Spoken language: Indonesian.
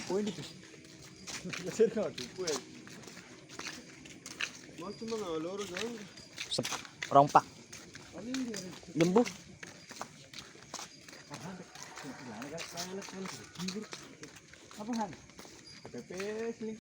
Poin itu. Kasir kau tu poin. Macam mana lorong jauh? Rompak. Gembuh. Apaan? KPP sini.